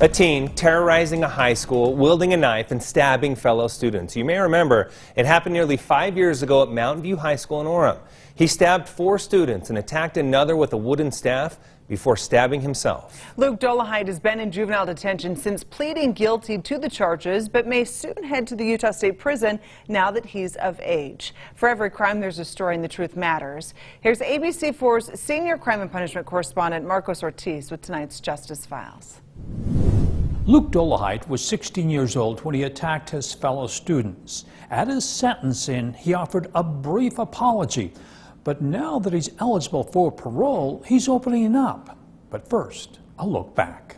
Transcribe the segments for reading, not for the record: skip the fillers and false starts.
A teen terrorizing a high school, wielding a knife and stabbing fellow students. You may remember it happened nearly 5 years ago at Mountain View High School in Orem. He stabbed 4 students and attacked another with a wooden staff before stabbing himself. Luke Dolehide has been in juvenile detention since pleading guilty to the charges, but may soon head to the Utah State Prison now that he's of age. For every crime, there's a story, and the truth matters. Here's ABC4's senior crime and punishment correspondent Marcos Ortiz with tonight's Justice Files. Luke Dolehide was 16 years old when he attacked his fellow students. At his sentencing, he offered a brief apology. But now that he's eligible for parole, he's opening up. But first, a look back.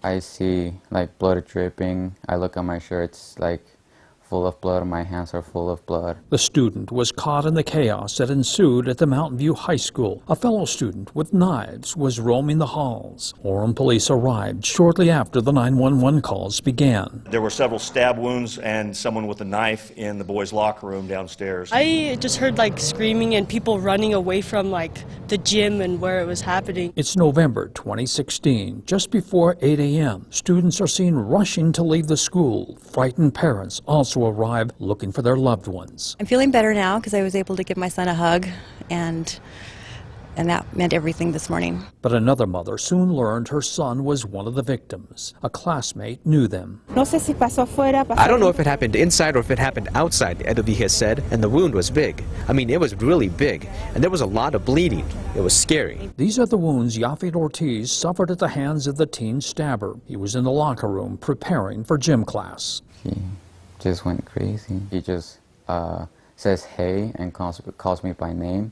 I see like blood dripping. I look at my shirts like full of blood. My hands are full of blood. The student was caught in the chaos that ensued at the Mountain View High School. A fellow student with knives was roaming the halls. Orem police arrived shortly after the 911 calls began. There were several stab wounds and someone with a knife in the boys' locker room downstairs. I just heard like screaming and people running away from like the gym and where it was happening. It's November 2016. Just before 8 a.m., students are seen rushing to leave the school. Frightened parents also arrive looking for their loved ones. I'm feeling better now because I was able to give my son a hug, and that meant everything this morning. But another mother soon learned her son was one of the victims. A classmate knew them. I don't know if it happened inside or if it happened outside, Edovie said, and the wound was big. I mean, it was really big, and there was a lot of bleeding. It was scary. These are the wounds Yafet Ortiz suffered at the hands of the teen stabber. He was in the locker room preparing for gym class. He just went crazy. He just says hey and calls me by name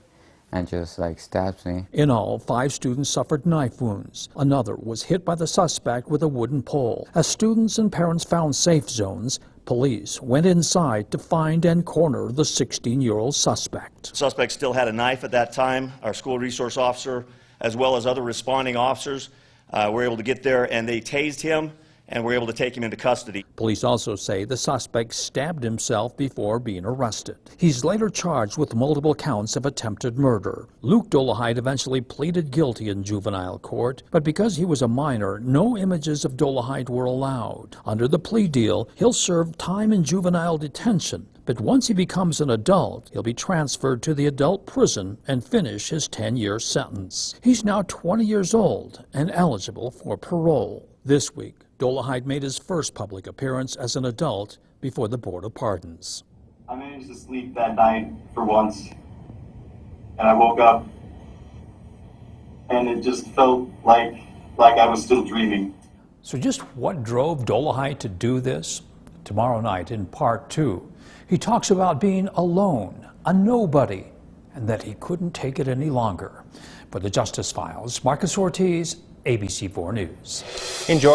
and just like stabs me. In all, 5 students suffered knife wounds. Another was hit by the suspect with a wooden pole. As students and parents found safe zones, police went inside to find and corner the 16-year-old suspect. The suspect still had a knife at that time. Our school resource officer, as well as other responding officers, were able to get there, and they tased him and were able to take him into custody. Police also say the suspect stabbed himself before being arrested. He's later charged with multiple counts of attempted murder. Luke Dolehide eventually pleaded guilty in juvenile court, but because he was a minor, no images of Dolehide were allowed. Under the plea deal, he'll serve time in juvenile detention, but once he becomes an adult, he'll be transferred to the adult prison and finish his 10-year sentence. He's now 20 years old and eligible for parole. This week, Dolehide made his first public appearance as an adult before the Board of Pardons. I managed to sleep that night for once, and I woke up, and it just felt like I was still dreaming. So just what drove Dolehide to do this? Tomorrow night in Part 2, he talks about being alone, a nobody, and that he couldn't take it any longer. For the Justice Files, Marcos Ortiz, ABC4 News. Enjoy